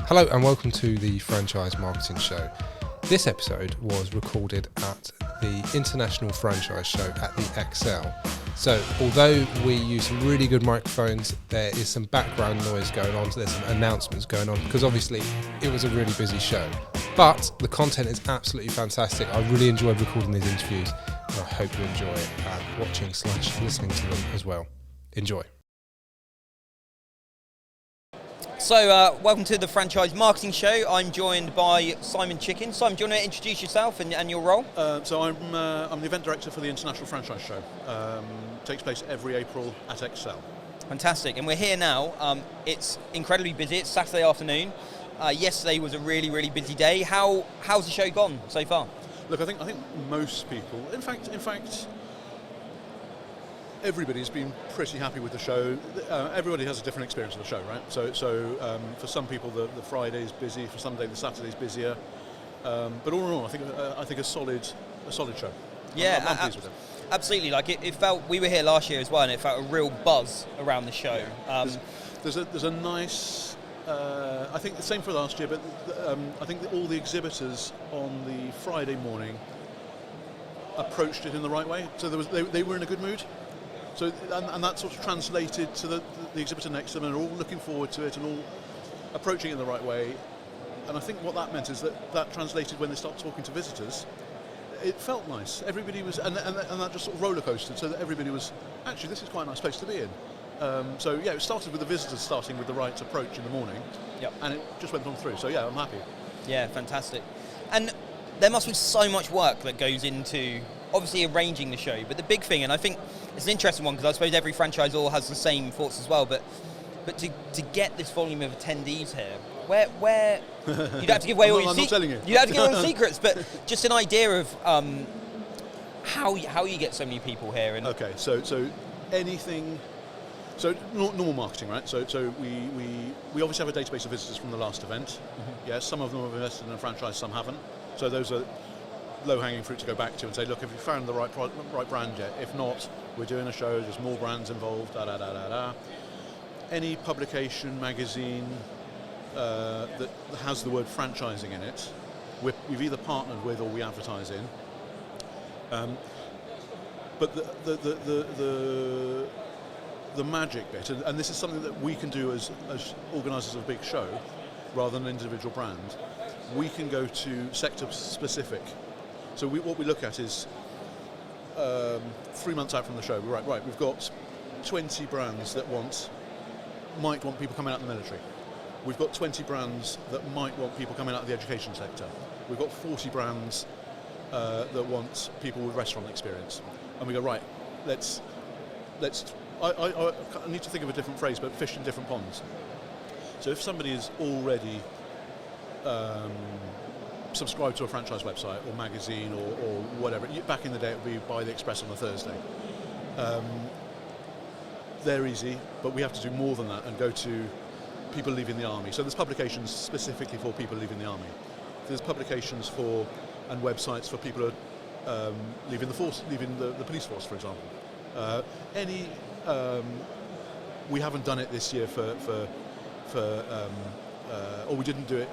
Hello and welcome to the Franchise Marketing Show. This episode was recorded at the International Franchise Show at the Excel. So although we use some really good microphones, there is some background noise going on, so there's some announcements going on because obviously it was a really busy show. But the content is absolutely fantastic. I really enjoyed recording these interviews and I hope you enjoy watching/listening to them as well. Enjoy. So, welcome to the Franchise Marketing Show. I'm joined by Simon Chicken. Simon, do you want to introduce yourself and your role? So I'm the event director for the International Franchise Show. Takes place every April at Excel. Fantastic, and we're here now. It's incredibly busy. It's Saturday afternoon. Yesterday was a really, really busy day. How's the show gone so far? Look, I think most people, in fact, everybody's been pretty happy with the show. Everybody has a different experience of the show, right? So for some people, the Friday's busy. For some days, the Saturday's busier. But all in all, I think a solid show. Yeah, I'm pleased with it. Absolutely. Like it felt. We were here last year as well, and it felt a real buzz around the show. There's a nice. I think the same for last year, but I think that all the exhibitors on the Friday morning approached it in the right way. So they were in a good mood. So and that sort of translated to the exhibitor next to them, and they're all looking forward to it and all approaching it in the right way. And I think what that meant is that translated when they start talking to visitors. It felt nice. Everybody was, and that just sort of roller coasted, so that everybody was actually, this is quite a nice place to be in. So yeah, it started with the visitors starting with the right approach in the morning, Yep. and it just went on through. So yeah, I'm happy. Yeah, fantastic. And there must be so much work that goes into obviously arranging the show, but the big thing, and I think it's an interesting one because I suppose every franchisor has the same thoughts as well, but to get this volume of attendees here, where you don't have to give away all your secrets. I'm not telling you. You don't have to give away all the secrets, but just an idea of how you get so many people here. And okay, so anything. So normal marketing, right? So we obviously have a database of visitors from the last event. Mm-hmm. Yeah, some of them have invested in a franchise, some haven't. So those are low-hanging fruit to go back to and say, look, have you found the right brand yet? If not, we're doing a show. There's more brands involved. Any publication, magazine that has the word franchising in it, we've either partnered with or we advertise in. But the magic bit, and this is something that we can do as organisers of a big show, rather than an individual brand, we can go to sector specific. So what we look at is 3 months out from the show, we're right, we've got 20 brands that might want people coming out of the military. We've got 20 brands that might want people coming out of the education sector. We've got 40 brands that want people with restaurant experience. And we go, right, let's I need to think of a different phrase, but fish in different ponds. So if somebody is already subscribed to a franchise website or magazine or whatever, back in the day it would be Buy the Express on a Thursday. They're easy, but we have to do more than that and go to people leaving the army. So there's publications specifically for people leaving the army. There's publications and websites for people who are leaving the force, leaving the police force, for example. We haven't done it this year or we didn't do it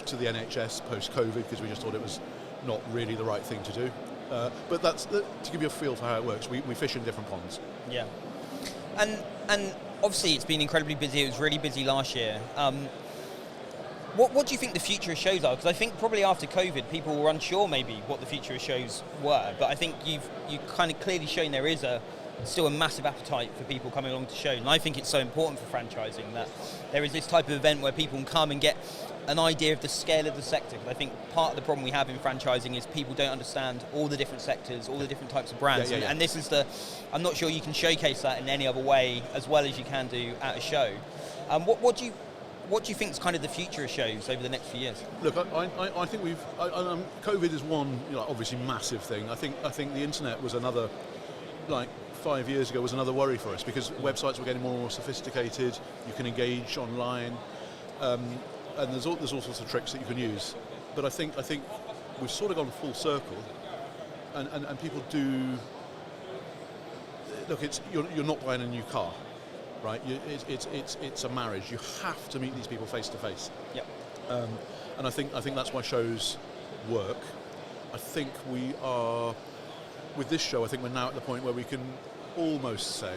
to the NHS post-COVID because we just thought it was not really the right thing to do. But that's to give you a feel for how it works. We fish in different ponds. Yeah, and obviously it's been incredibly busy. It was really busy last year. What do you think the future of shows are? Because I think probably after COVID, people were unsure maybe what the future of shows were. But I think you've kind of clearly shown there is still a massive appetite for people coming along to shows. And I think it's so important for franchising that there is this type of event where people can come and get an idea of the scale of the sector. Because I think part of the problem we have in franchising is people don't understand all the different sectors, all the different types of brands. Yeah. And this is I'm not sure you can showcase that in any other way as well as you can do at a show. What do you think is kind of the future of shows over the next few years? Look, I think COVID is one, obviously massive thing. I think the internet was another, 5 years ago was another worry for us because websites were getting more and more sophisticated. You can engage online, and there's all sorts of tricks that you can use. But I think we've sort of gone full circle, and people do. Look, you're not buying a new car. right? It's a marriage. You have to meet these people face to face. Yep. And I think that's why shows work. I think we are, with this show, I think we're now at the point where we can almost say,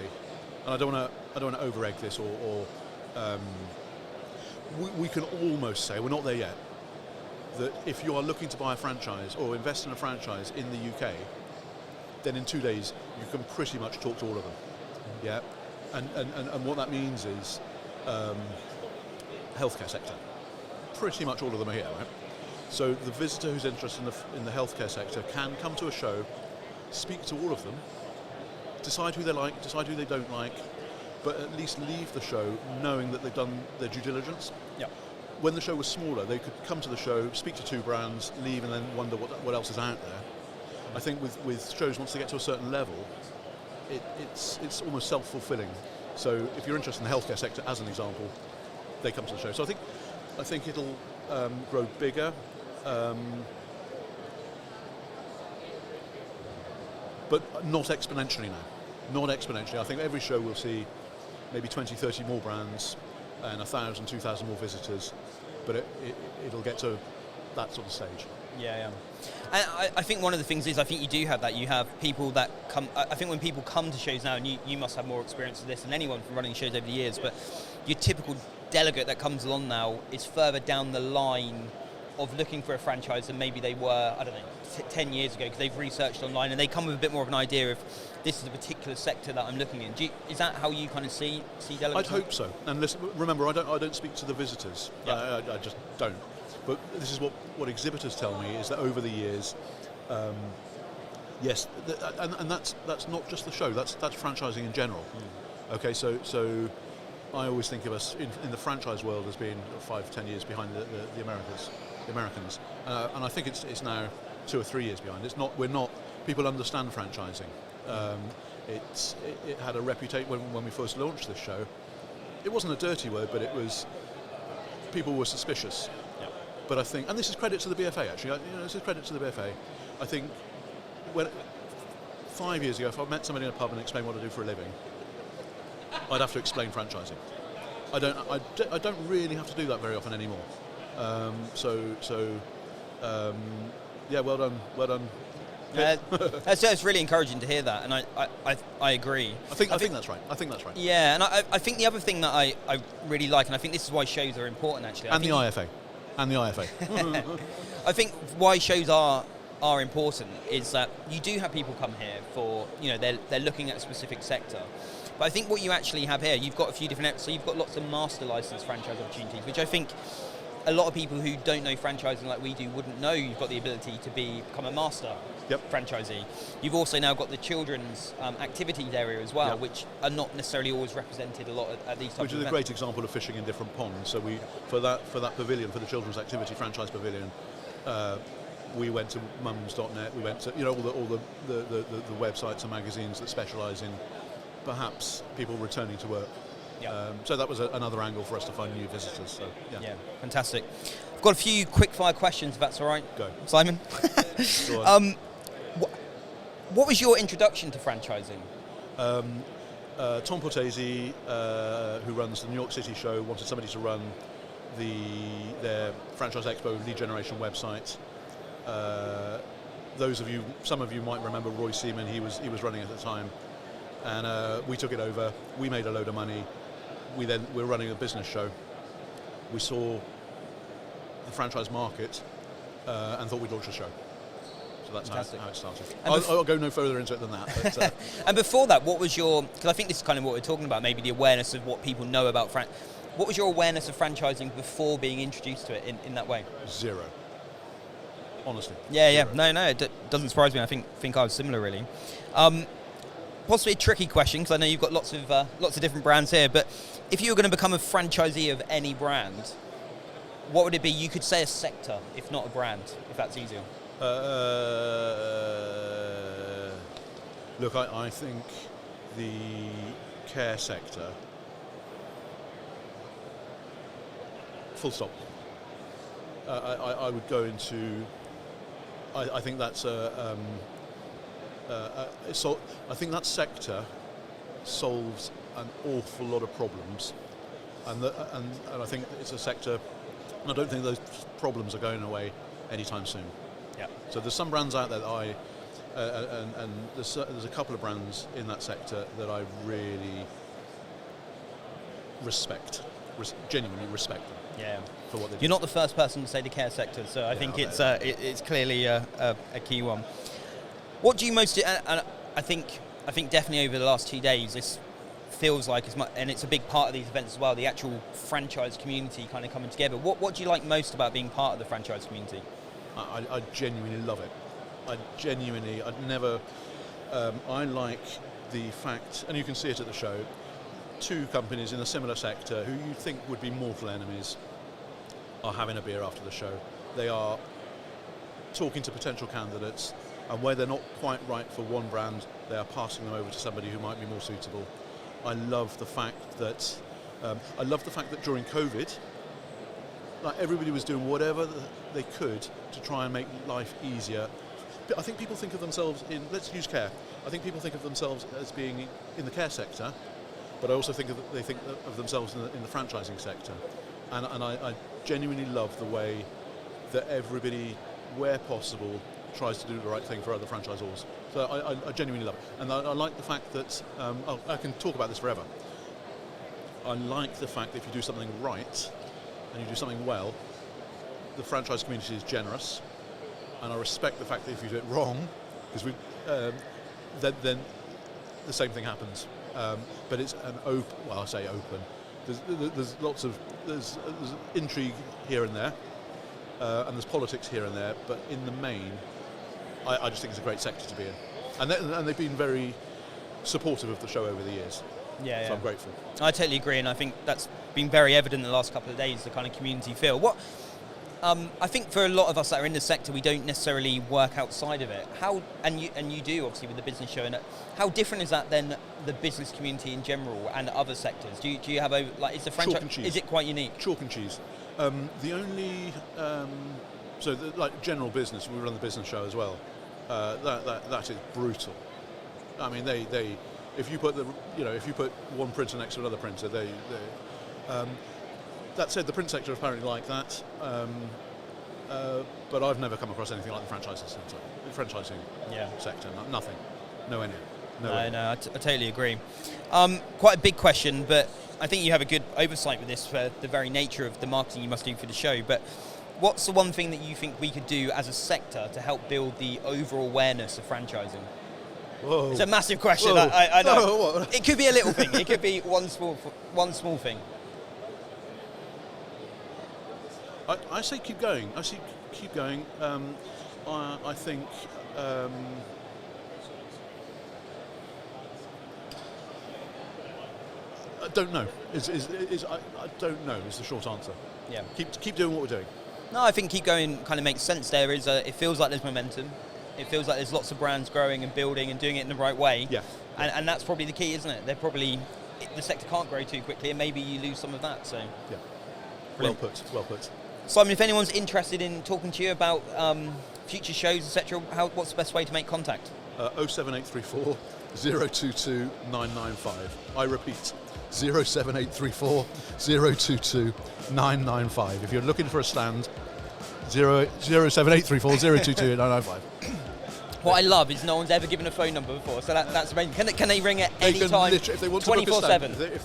and I don't want to over-egg this, we can almost say, we're not there yet, that if you are looking to buy a franchise or invest in a franchise in the UK, then in 2 days you can pretty much talk to all of them. Yeah, and what that means is healthcare sector. Pretty much all of them are here, right? So the visitor who's interested in the healthcare sector can come to a show, speak to all of them, decide who they like, decide who they don't like, but at least leave the show knowing that they've done their due diligence. Yeah. When the show was smaller, they could come to the show, speak to 2 brands, leave, and then wonder what else is out there. I think with shows, once they get to a certain level, it's almost self-fulfilling. So if you're interested in the healthcare sector, as an example, they come to the show. So I think it'll grow bigger, but not exponentially now. Not exponentially. I think every show will see maybe 20, 30 more brands and 1,000, 2,000 more visitors, but it'll get to that sort of stage. Yeah. And I think one of the things is, I think you do have that. You have people that come. I think when people come to shows now, and you must have more experience with this than anyone from running shows over the years, but your typical delegate that comes along now is further down the line of looking for a franchise than maybe they were, 10 years ago, because they've researched online and they come with a bit more of an idea of this is a particular sector that I'm looking in. Is that how you kind of see delegates? I'd hope so. And listen, remember, I don't speak to the visitors. Yeah. I just don't. But this is what exhibitors tell me, is that over the years, yes, and that's not just the show. That's franchising in general. Okay, so I always think of us in the franchise world as being 5-10 years behind the Americans, and I think it's now 2 or 3 years behind. We're not. People understand franchising. It had a reputation when we first launched this show. It wasn't a dirty word, but it was. People were suspicious. Yep. But I think, and this is credit to the BFA actually. This is credit to the BFA. I think when 5 years ago, if I met somebody in a pub and explained what I do for a living, I'd have to explain franchising. I don't really have to do that very often anymore. Yeah, well done. It's really encouraging to hear that, and I agree. I think that's right. Yeah, and I think the other thing that I really like, and I think this is why shows are important actually. And the IFA. I think why shows are important is that you do have people come here for, they're looking at a specific sector. But I think what you actually have here, you've got a few different, so you've got lots of master license franchise opportunities, which I think a lot of people who don't know franchising like we do wouldn't know you've got the ability to become a master franchisee. You've also now got the children's activities area as well, which are not necessarily always represented a lot at these types of events. Which is a great example of fishing in different ponds. So for that pavilion, for the children's activity franchise pavilion, we went to mums.net, we went to all the websites and magazines that specialise in perhaps people returning to work. So that was another angle for us to find new visitors. So, yeah, fantastic. I've got a few quick fire questions, if that's all right. Go. Simon? Go on. What was your introduction to franchising? Tom Portese, who runs the New York City show, wanted somebody to run their Franchise Expo lead generation website. Some of you might remember Roy Seaman. He was running at the time. And we took it over. We made a load of money. We're running a business show. We saw the franchise market and thought we'd launch a show. So that's how it started. I'll go no further into it than that. But, and before that, what was your? Because I think this is kind of what we're talking about. Maybe the awareness of what people know about What was your awareness of franchising before being introduced to it in that way? Zero. Honestly. Yeah. No, it doesn't surprise me. I think I was similar, really. Possibly a tricky question, because I know you've got lots of different brands here, but if you were going to become a franchisee of any brand, what would it be? You could say a sector, if not a brand, if that's easier. Look, I think the care sector, full stop. I would go into, I think that's so I think that sector solves an awful lot of problems, and I think it's a sector, and I don't think those problems are going away anytime soon. Yeah. So there's some brands out there that and there's a couple of brands in that sector that I really respect, genuinely respect them. Yeah. For what they do. You're not the first person to say the care sector, so I think it's clearly a key one. What do you most do? And I think definitely over the last 2 days, this feels like as much, and it's a big part of these events as well. The actual franchise community kind of coming together. What do you like most about being part of the franchise community? I genuinely love it. I like the fact, and you can see it at the show, two companies in a similar sector who you think would be mortal enemies are having a beer after the show. They are talking to potential candidates, and where they're not quite right for one brand, they are passing them over to somebody who might be more suitable. I love the fact that during COVID, like, everybody was doing whatever they could to try and make life easier. I think people think of themselves let's use care. I think people think of themselves as being in the care sector, but I also think they think of themselves in the franchising sector. And I genuinely love the way that everybody, where possible, tries to do the right thing for other franchisors. So I genuinely love it. And I like the fact that, I can talk about this forever. I like the fact that if you do something right and you do something well, the franchise community is generous. And I respect the fact that if you do it wrong, because then the same thing happens. But it's an open, well, I say open. There's lots of there's intrigue here and there, and there's politics here and there. But in the main, I just think it's a great sector to be in, and they've been very supportive of the show over the years. Yeah, so I'm grateful. I totally agree, and I think that's been very evident in the last couple of days. The kind of community feel. What I think for a lot of us that are in the sector, we don't necessarily work outside of it. How and you do obviously with the business show, and how different is that than the business community in general and other sectors? Do you have is the franchise? Is it quite unique? Chalk and cheese. The only like general business, we run the business show as well. That is brutal. I mean, they if you put one printer next to another printer, they that said, the print sector is apparently like that, but I've never come across anything like the franchising sector. Nothing, no any. No, I totally agree. Quite a big question, but I think you have a good oversight with this for the very nature of the marketing you must do for the show. But what's the one thing that you think we could do as a sector to help build the overall awareness of franchising? Whoa. It's a massive question. Whoa. I know. Whoa. It could be a little thing. It could be one small thing. I say keep going. I think I don't know. I don't know is the short answer. Yeah. Keep doing what we're doing. No, I think keep going kind of makes sense. It feels like there's momentum. It feels like there's lots of brands growing and building and doing it in the right way. Yeah. And that's probably the key, isn't it? The sector can't grow too quickly, and maybe you lose some of that. So. Yeah. Brilliant. Well put. Simon, if anyone's interested in talking to you about future shows, etc., what's the best way to make contact? 07834 022 995. I repeat, 07834 022 995. If you're looking for a stand, 07834 022 995. What I love is no one's ever given a phone number before, so that's amazing. Can they ring at any time? If they want to 24/7. If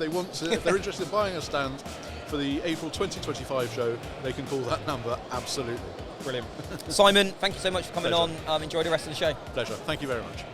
they're interested in buying a stand for the April 2025 show, they can call that number. Absolutely. Brilliant. Simon, thank you so much for coming Pleasure. on. Enjoy the rest of the show. Pleasure. Thank you very much.